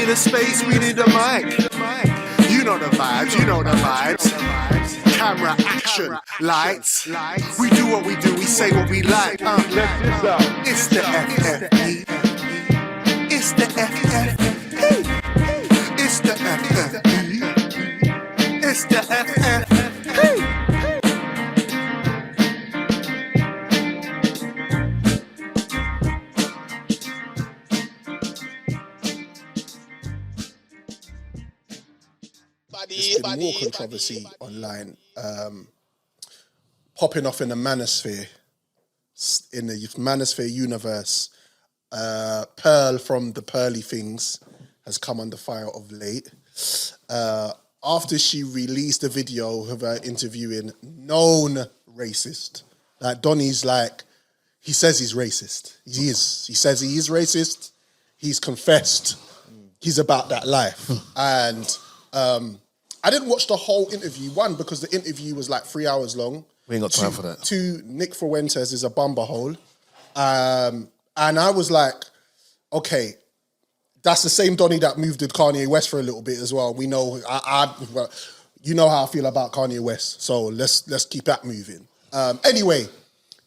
need a space, we need a mic. You know the vibes, you know the vibes. Camera, action, lights. We do what we do, we say what we like. It's the FFE. It's the FFE. It's the FFE. It's the FFE. There's been more controversy online, popping off in the manosphere, universe. Pearl from the Pearly Things has come under fire of late. After she released a video of her interviewing known racist. Like Donnie's like, he says he's racist. He is. He says he is racist. He's confessed. He's about that life. And I didn't watch the whole interview. One, because the interview was like 3 hours long. We ain't got time for that. Two, Nick Fuentes is a bumberhole. And I was like, okay, that's the same Donnie that moved with Kanye West for a little bit as well. We know, well, you know how I feel about Kanye West, so let's keep that moving. Anyway,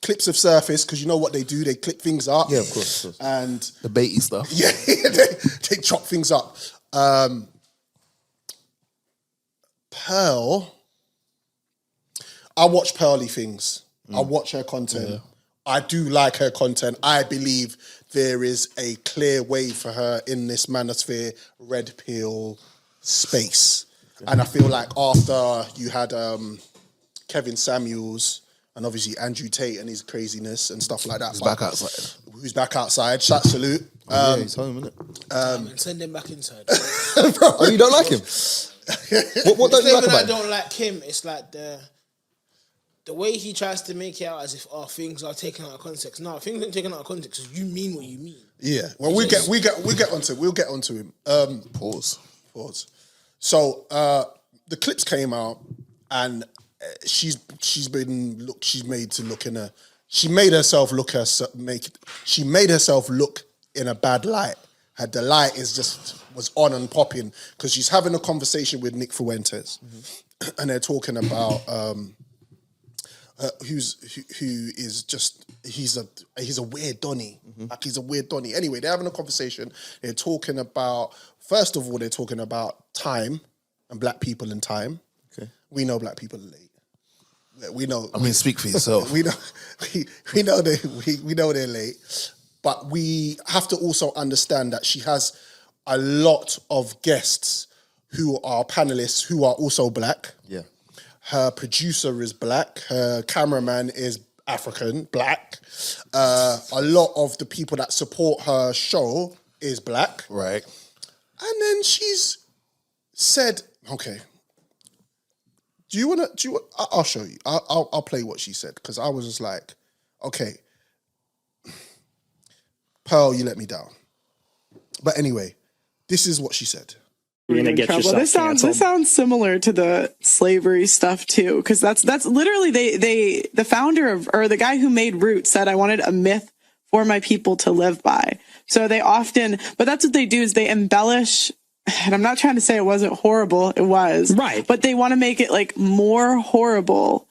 clips have surfaced because you know what they do, they clip things up. Yeah, of course. And the baity stuff. Yeah, they chop things up. Pearl, I watch Pearly Things. I watch her content. Yeah. I do like her content. I believe there is a clear way for her in this manosphere, red pill space. Okay. And I feel like after you had Kevin Samuels and obviously Andrew Tate and his craziness and stuff like that. Who's back outside. Who's back outside. Salute. Yeah, he's home, isn't it? Send him back inside. Oh, you don't like him? What don't you like about him? I don't like him. It's like the way he tries to make it out as if things are taken out of context. No, things aren't taken out of context because you mean what you mean. Yeah. Well, we'll get onto him. Pause. So the clips came out, and she made herself look in a bad light. The light was on and popping because she's having a conversation with Nick Fuentes, and they're talking about he's a weird Donnie. Like he's a weird Donnie. Anyway, they're having a conversation. They're talking about, first of all, they're talking about time and black people and time. Okay. We know black people are late. We know. I mean, speak for yourself. we know they're late. But we have to also understand that she has a lot of guests who are panelists who are also black. Yeah. Her producer is black. Her cameraman is African, black. A lot of the people that support her show is black. Right. And then she's said, okay, I'll show you. I'll play what she said because I was just like, okay, Pearl, you let me down. But anyway, this is what she said. You're gonna get yourself canceled. This sounds similar to the slavery stuff too, because that's literally the founder of, or the guy who made Roots said, I wanted a myth for my people to live by. So they often, but that's what they do is they embellish. And I'm not trying to say it wasn't horrible. It was. Right. But they want to make it like more horrible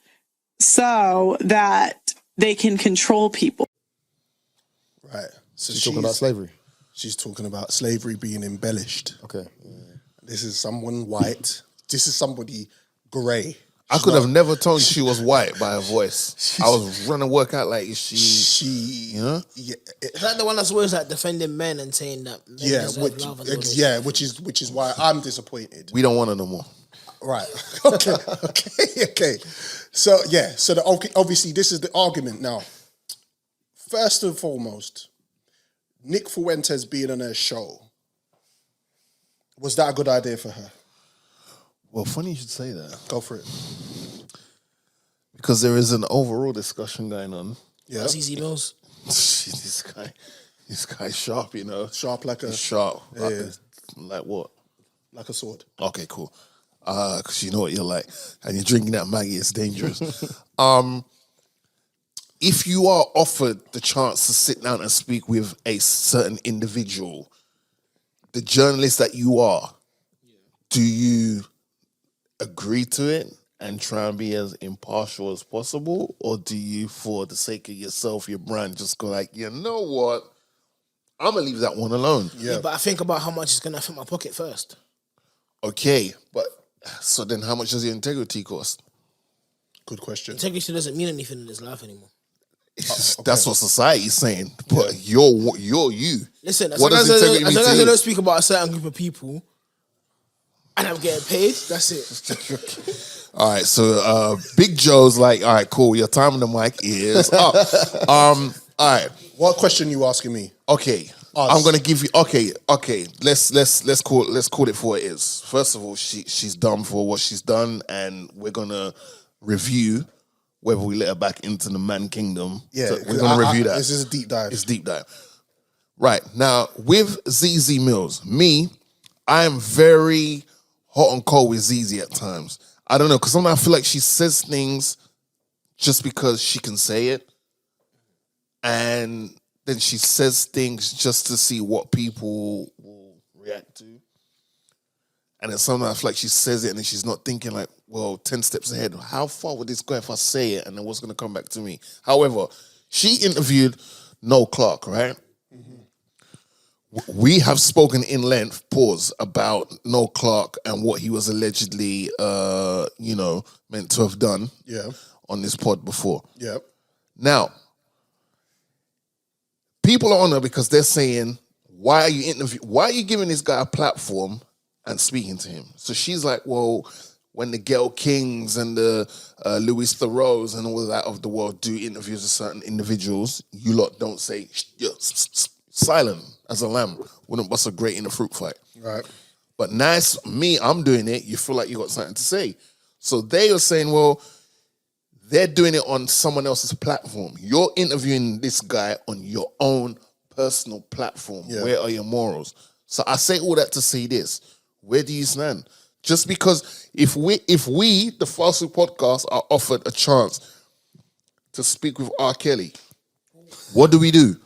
so that they can control people. Right. So she's talking about slavery. She's talking about slavery being embellished. Okay. This is someone white. This is somebody grey. I could have never told she was white by her voice. I was running to work out like, is she, you know? Yeah, is that the one that's always like defending men and saying that men deserve love and all this? which is why I'm disappointed. We don't want her no more. Right. Okay. So obviously this is the argument now. First and foremost, Nick Fuentes being on her show, was that a good idea for her? Well, funny you should say that. Go for it. Because there is an overall discussion going on. Yeah. That's easy mills. This guy's sharp, you know. Sharp like a... Sharp. Yeah. Like what? Like a sword. Okay, cool. Because you know what you're like. And you're drinking that Maggie, it's dangerous. If you are offered the chance to sit down and speak with a certain individual, the journalist that you are, do you agree to it and try and be as impartial as possible, or do you, for the sake of yourself, your brand, just go like, you know what, I'm gonna leave that one alone? Yeah, but I think about how much it's gonna affect my pocket first. Okay, but so then how much does your integrity cost? Good question. Integrity doesn't mean anything in this life anymore. That's what society's saying, but you're you. Listen, as what long does as integrity mean I to you? don't speak about a certain group of people and I'm getting paid, that's it. All right, so Big Joe's like, all right, cool. Your time on the mic is up. All right. What question you asking me? Okay, I'm gonna give you. Okay. Let's call it for what it is. First of all, she's done for what she's done, and we're gonna review whether we let her back into the man kingdom. Yeah, So we're gonna review that. This is a deep dive. It's deep dive. Right now with ZZ Mills, I am very hot and cold with ZZ at times. I don't know, because sometimes I feel like she says things just because she can say it, and then she says things just to see what people will react to. And then sometimes I feel like she says it and then she's not thinking like, well, 10 steps ahead. How far would this go if I say it? And then what's going to come back to me? However, she interviewed Noel Clark, right? We have spoken in length, about Noel Clark and what he was allegedly, meant to have done on this pod before. Yeah. Now, people are on her because they're saying, why are you giving this guy a platform and speaking to him? So she's like, well, when the Gayle Kings and the Louis Theroux and all of that of the world do interviews with certain individuals, you lot don't say, silent as a lamb. Wouldn't bust a great in a fruit fight. Right. But nice, I'm doing it, you feel like you got something to say. So they are saying, well, they're doing it on someone else's platform. You're interviewing this guy on your own personal platform. Yeah. Where are your morals? So I say all that to say this. Where do you stand? Just because if we, the Fast Food Podcast, are offered a chance to speak with R. Kelly, what do we do?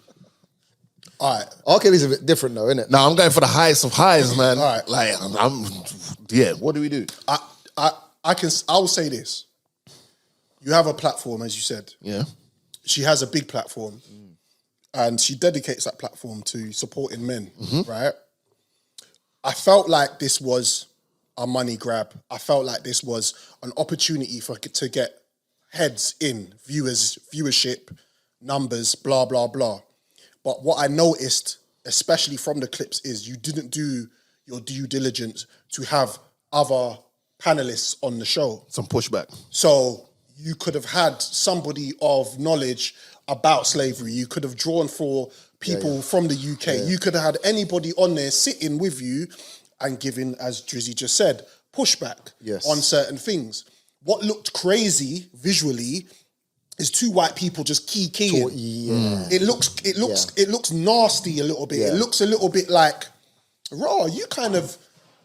All right. R. Kelly's a bit different though, isn't it? Now I'm going for the highest of highs, man. All right. Like what do we do? I will say this. You have a platform, as you said. Yeah. She has a big platform. And she dedicates that platform to supporting men, right? I felt like this was a money grab. I felt like this was an opportunity to get heads in, viewership, numbers, blah, blah, blah. But what I noticed, especially from the clips, is you didn't do your due diligence to have other panelists on the show. Some pushback. So you could have had somebody of knowledge about slavery. You could have drawn for people from the UK. Yeah. You could have had anybody on there sitting with you and giving, as Drizzy just said, pushback on certain things. What looked crazy visually is two white people just keying. It looks nasty a little bit. It looks a little bit like, raw, you kind of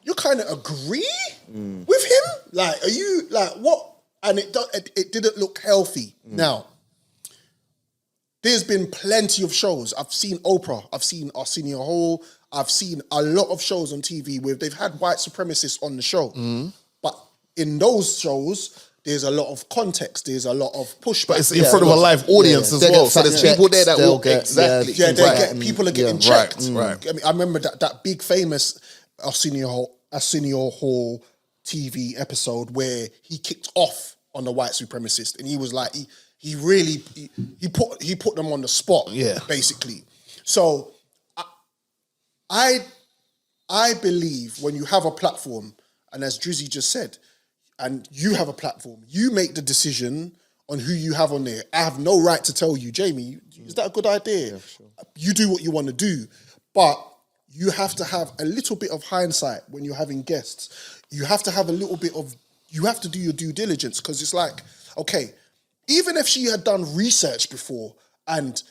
agree with him? Like, are you like what? And it didn't look healthy. Now, there's been plenty of shows. I've seen Oprah. I've seen Arsenio Hall. I've seen a lot of shows on TV where they've had white supremacists on the show. But in those shows, there's a lot of context. There's a lot of pushback. But it's in front of a live audience as well. So there's people there that will get... Exactly. People are getting checked. Right. I mean, I remember that big famous Arsenio Hall TV episode where he kicked off on the white supremacist, and he was like, he put them on the spot, basically. So I believe when you have a platform, and as Drizzy just said, and you have a platform, you make the decision on who you have on there. I have no right to tell you, Jamie, is that a good idea? Yeah, sure. You do what you want to do, but you have to have a little bit of hindsight when you're having guests. You have to have you have to do your due diligence, because it's like, okay, even if she had done research before and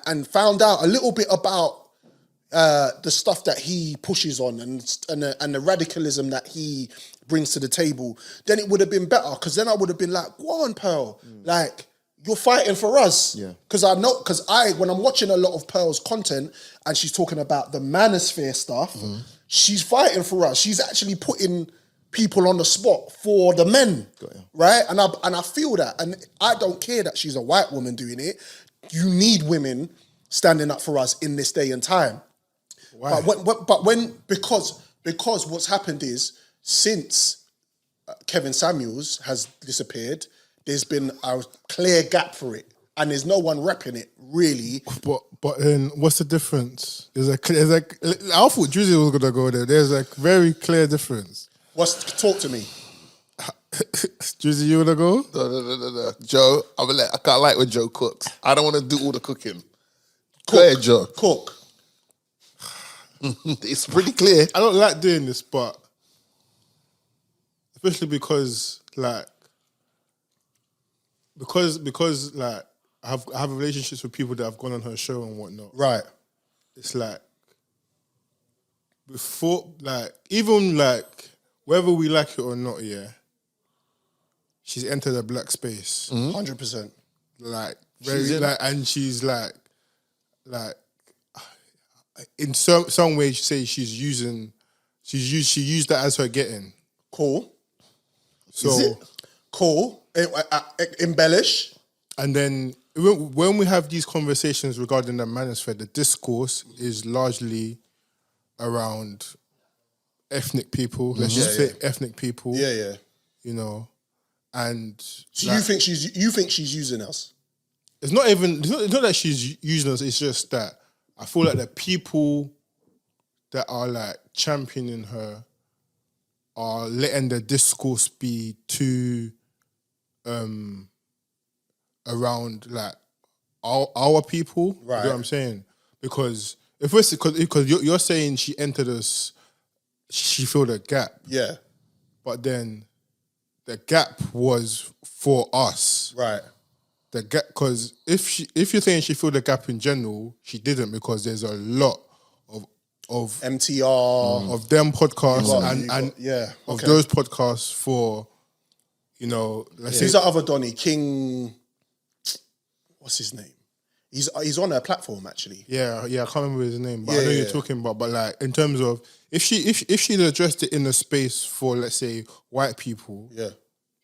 and found out a little bit about the stuff that he pushes on and the radicalism that he brings to the table, then it would have been better, because then I would have been like, go on, Pearl, like, you're fighting for us. Yeah. Because when I'm watching a lot of Pearl's content and she's talking about the manosphere stuff, she's fighting for us. She's actually putting people on the spot for the men, right? And I feel that, and I don't care that she's a white woman doing it. You need women standing up for us in this day and time. Why? Because what's happened is since Kevin Samuels has disappeared, there's been a clear gap for it, and there's no one repping it really. But then what's the difference? I thought Drizzy was gonna go there. There's a very clear difference. Talk to me. Drizzy, you wanna go? No. Joe, I can't like when Joe cooks. I don't want to do all the cooking. Go ahead, Joe. Cook. It's pretty clear. I don't like doing this, but especially because like I have relationships with people that have gone on her show and whatnot. Right. It's like before, like even like whether we like it or not, yeah, she's entered a black space. 100%. Like very like, and she's like in some ways, you say she used that as her getting. Cool. So Is it? Cool. Embellish. And then when we have these conversations regarding the manosphere, the discourse is largely around ethnic people. Let's just say ethnic people. Yeah. You know, and So you think she's using us? it's not that she's using us. It's just that I feel like the people that are like championing her are letting the discourse be too around like our people. Right. You know what I'm saying? Because because you're saying she entered us, she filled a gap. Yeah. But then the gap was for us. Right. The gap, because if you're saying she filled the gap in general, she didn't, because there's a lot of MTR. of them podcasts of those podcasts for, you know, let's Who's say that other Donny? King, what's his name? He's on her platform actually. yeah, I can't remember his name, but Yeah, I know yeah, you're talking about. But like in terms of if she'd addressed it in a space for, let's say, white people, Yeah.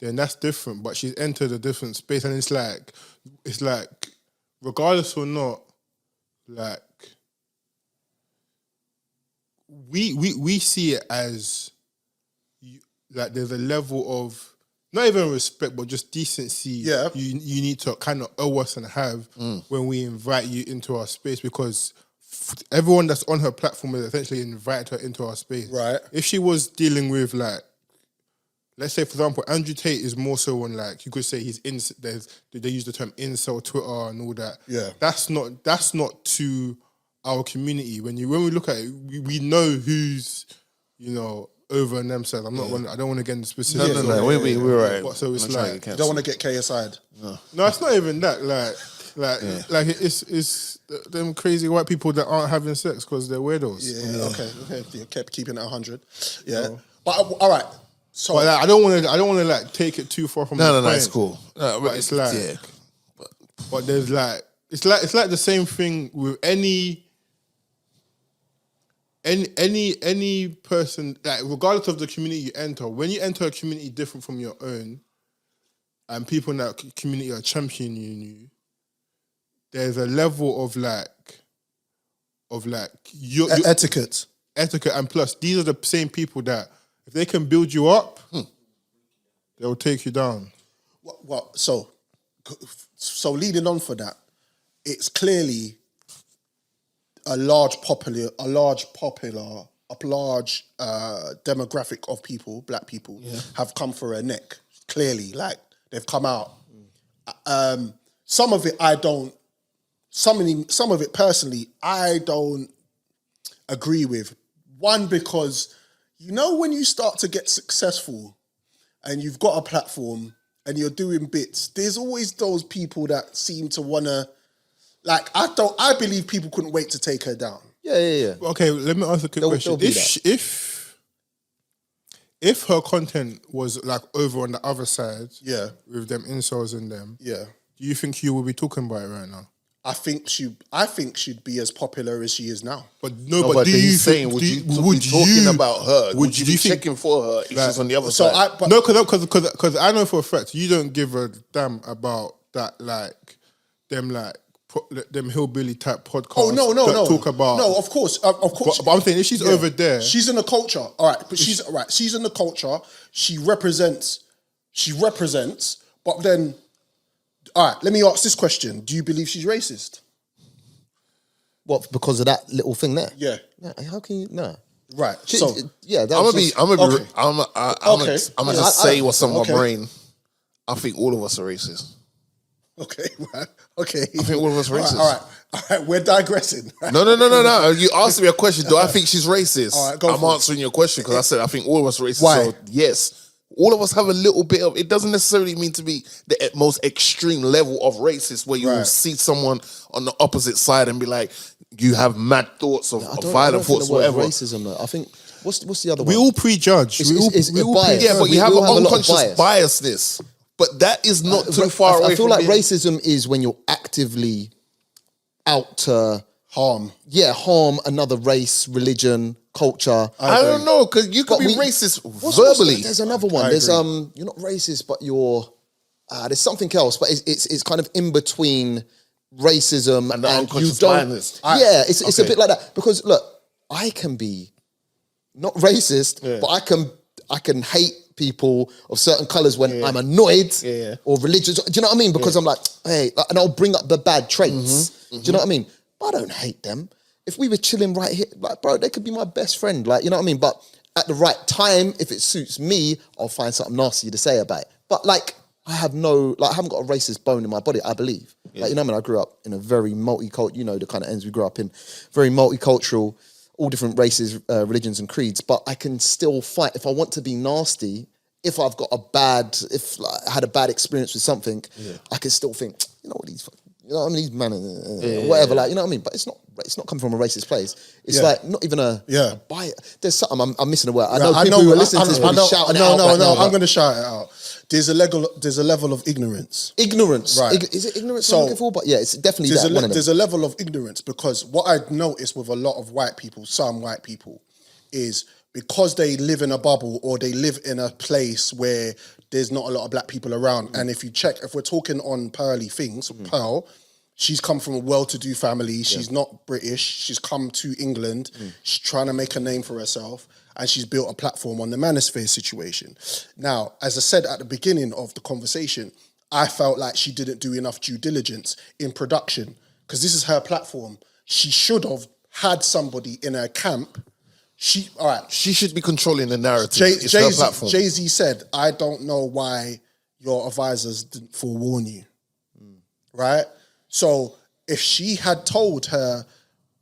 then that's different. But she's entered a different space, and it's like regardless or not, like we see it as like there's a level of not even respect, but just decency. Yeah. you need to kind of owe us and have when we invite you into our space, because everyone that's on her platform has essentially invited her into our space. Right. If she was dealing with like, let's say for example, Andrew Tate is more so on like, you could say he's they use the term incel Twitter and all that. Yeah. That's not to our community. When we look at it, we know who's, you know, over on themselves. I don't want to get into specifics. No. We're right. But so it's like, You don't want to get KSI'd. no, it's not even that. Like it's them crazy white people that aren't having sex because they're weirdos. Yeah. Okay. You kept keeping it 100. Yeah. But all right. So But like, I don't want to like take it too far from the No, point. it's cool. But it's like, yeah. but there's like, it's like the same thing with any person, like regardless of the community you enter. When you enter a community different from your own, and people in that community are championing you, there's a level of your etiquette. etiquette, and plus these are the same people that if they can build you up, they'll take you down. Well, so leading on for that, it's clearly a large demographic of people, black people, have come for her neck. Clearly, like they've come out. Some of it I don't. Some of it personally I don't agree with. One, because you know when you start to get successful and you've got a platform and you're doing bits, there's always those people that seem to wanna. Like I believe people couldn't wait to take her down. Yeah. Okay, let me ask a quick question. If her content was like over on the other side, Yeah. with them incels in them, Yeah. do do you think you will be talking about it right now? I think she'd be as popular as she is now. But But do you he's saying, think, would you would be talking you- about her? Would you do be think- checking for her if she's on the other So side? but No, because I know for a fact you don't give a damn about that, like them hillbilly type podcasts. Oh no! Talk about no. Of course. But I'm saying if she's over there, she's in the culture. All right, but she's in the culture. She represents. But then, all right. Let me ask this question: do you believe she's racist? What, because of that little thing there? Yeah. No, how can you? No. Right. She- So yeah, that I'm was gonna be. just- I'm gonna. okay. Be, I'm Okay. gonna just say what's on okay. my brain. I think all of us are racist. okay. Right. Okay. I think all of us are racist. All right. We're digressing. No. You asked me a question. Do I think she's racist? All right, go I'm for it. answering your question because I said I think all of us are racist. Why? So yes, all of us have a little bit of. It doesn't necessarily mean to be the most extreme level of racist where you will Right. see someone on the opposite side and be like, you have mad thoughts of I don't violent think thoughts, the word whatever. racism though. I think what's the other we one? all prejudge. It's we all bias. Yeah, but We you have all an have a lot of unconscious biasness. But that is not too I far away. I feel from like being- racism is when you're actively out to Harm. harm another race, religion, culture. I don't know because you could But be we- racist What's verbally. there's another one. I There's agree. you're not racist, but you're there's something else, but it's kind of in between racism And the you unconscious don't. bias. Yeah, it's a Okay. bit like that because look, I can be not racist, but I can hate people of certain colours when I'm annoyed or religious. Do you know what I mean? Because I'm like, hey, and I'll bring up the bad traits. Do you know what I mean? But I don't hate them. If we were chilling right here, like, bro, they could be my best friend. Like, you know what I mean? But at the right time, if it suits me, I'll find something nasty to say about it. But like, I haven't got a racist bone in my body, I believe. Like, you know what I mean? I grew up in a very multicultural, you know, the kind of ends we grew up in, very multicultural, all different races, religions and creeds. But I can still fight. If I want to be nasty, if I've got I had a bad experience with something, I can still think, you know what, these man, whatever, like, you know what I mean? But it's not coming from a racist place. It's like not even a bias. There's something I'm missing a word. I know people who are listening to this will be shouting it out. No, right now, I'm going to shout it out. There's a level of ignorance. Ignorance. Right. Is it ignorance So, I'm looking for? But yeah, it's definitely There's that one of them. there's a level of ignorance because what I noticed with a lot of white people, some white people, is because they live in a bubble or they live in a place where there's not a lot of black people around. And if we're talking on Pearly things, Pearl, she's come from a well-to-do family. She's not British. She's come to England. She's trying to make a name for herself. And she's built a platform on the manosphere situation. Now, as I said at the beginning of the conversation, I felt like she didn't do enough due diligence in production because this is her platform. She should have had somebody in her camp. She should be controlling the narrative. It's her platform. Jay-Z said, I don't know why your advisors didn't forewarn you. Right? So if she had told her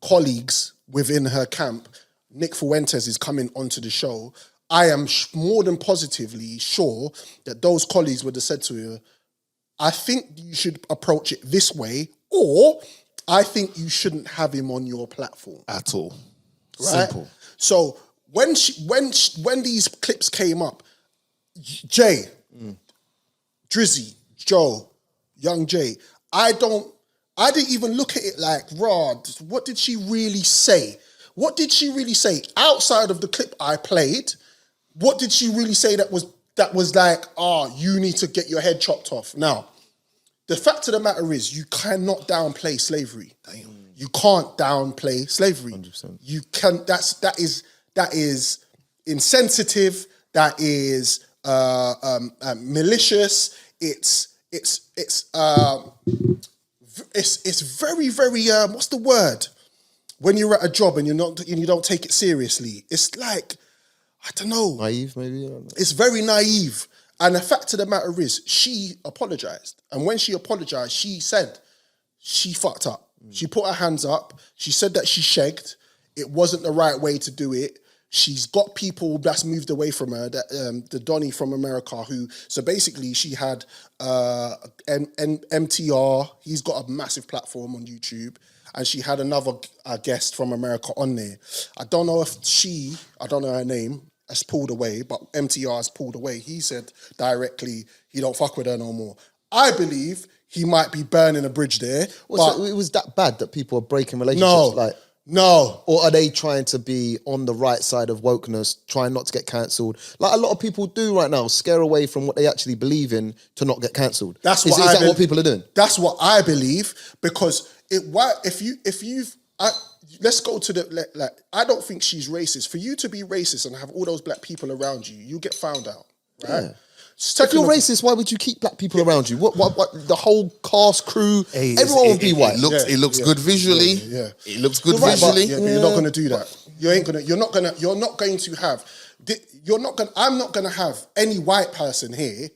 colleagues within her camp, Nick Fuentes is coming onto the show, I am more than positively sure that those colleagues would have said to her, I think you should approach it this way, or I think you shouldn't have him on your platform. At all. Right? Simple. So when these clips came up, Jay, Drizzy, Joe, Young Jay, I didn't even look at it like, Rod, what did she really say? What did she really say? Outside of the clip I played, what did she really say that was like, you need to get your head chopped off? Now, the fact of the matter is you cannot downplay slavery. Damn. You can't downplay slavery. 100%. You can that is insensitive, that is malicious, it's very, very what's the word? When you're at a job and you don't take it seriously, it's like, I don't know. Naive, maybe? I don't know. It's very naive. And the fact of the matter is, she apologized. And when she apologized, she said she fucked up. She put her hands up. She said that she shagged. It wasn't the right way to do it. She's got people that's moved away from her, the Donnie from America, so basically she had MTR, he's got a massive platform on YouTube, and she had another guest from America on there. I don't know her name, has pulled away, but MTR has pulled away. He said directly he don't fuck with her no more. I believe he might be burning a bridge there. Well, but so it was that bad that people are breaking relationships? No. Or are they trying to be on the right side of wokeness, trying not to get cancelled? Like a lot of people do right now, scare away from what they actually believe in to not get cancelled. Is that what people are doing? That's what I let's go to I don't think she's racist. For you to be racist and have all those black people around you, you get found out, right? Yeah. If you're racist, why would you keep black people around you? What the whole cast, crew, everyone would be white. It looks good visually. Yeah. It looks good Right, visually. but you're not gonna do that. I'm not gonna have any white person here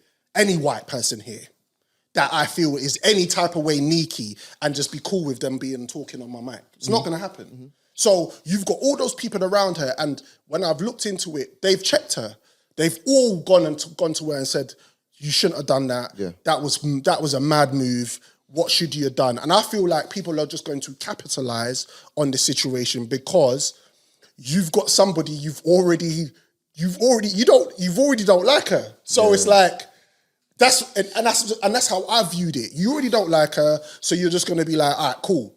that I feel is any type of way sneaky and just be cool with them talking on my mic. It's not gonna happen. Mm-hmm. So you've got all those people around her, and when I've looked into it, they've checked her. They've all gone to her and said, "You shouldn't have done that. Yeah. That was a mad move. What should you have done?" And I feel like people are just going to capitalize on the situation because you've got somebody you already don't like her. So it's like that's how I viewed it. You already don't like her, so you're just going to be like, "All right, cool.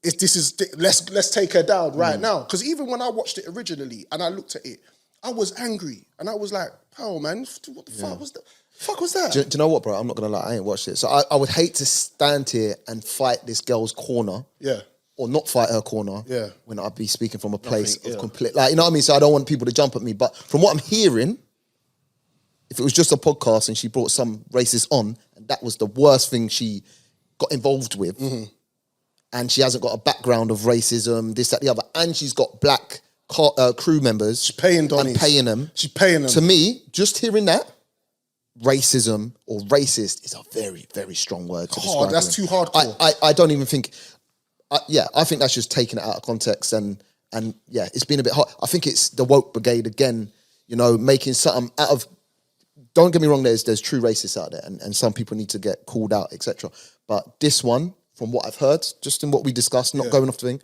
Let's take her down right now." Because even when I watched it originally and I looked at it, I was angry and I was like, "Oh man, what the fuck was that? Fuck was that?" Do you know what, bro? I'm not gonna lie, I ain't watched it. So I would hate to stand here and fight this girl's corner. Yeah. Or not fight her corner. Yeah. When I'd be speaking from a place of complete, like, you know what I mean? So I don't want people to jump at me. But from what I'm hearing, if it was just a podcast and she brought some racist on, and that was the worst thing she got involved with, and she hasn't got a background of racism, this, that, the other, and she's got black crew members. She's paying Donnies. And paying them. She's paying them. To me, just hearing that, racism or racist is a very, very strong word to describe. That's too hardcore. I don't even think... I think that's just taking it out of context and it's been a bit hot. I think it's the woke brigade again, making something out of... Don't get me wrong, there's true racists out there and some people need to get called out, etc. But this one, from what I've heard, just in what we discussed, not going off the thing,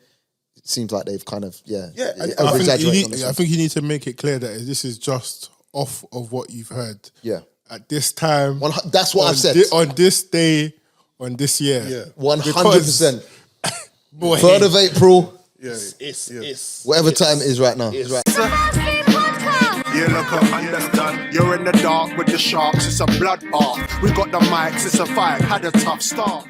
it seems like they've kind of, over-exaggerated. I think you need to make it clear that this is just off of what you've heard. Yeah. At this time... That's what I've said. On this day, on this year. Yeah. 100%. Boy. 3rd of April. It's whatever time it is right now. You look up, understand. You're in the dark with the sharks. It's a bloodbath. We got the mics. It's a fight. Had a tough start.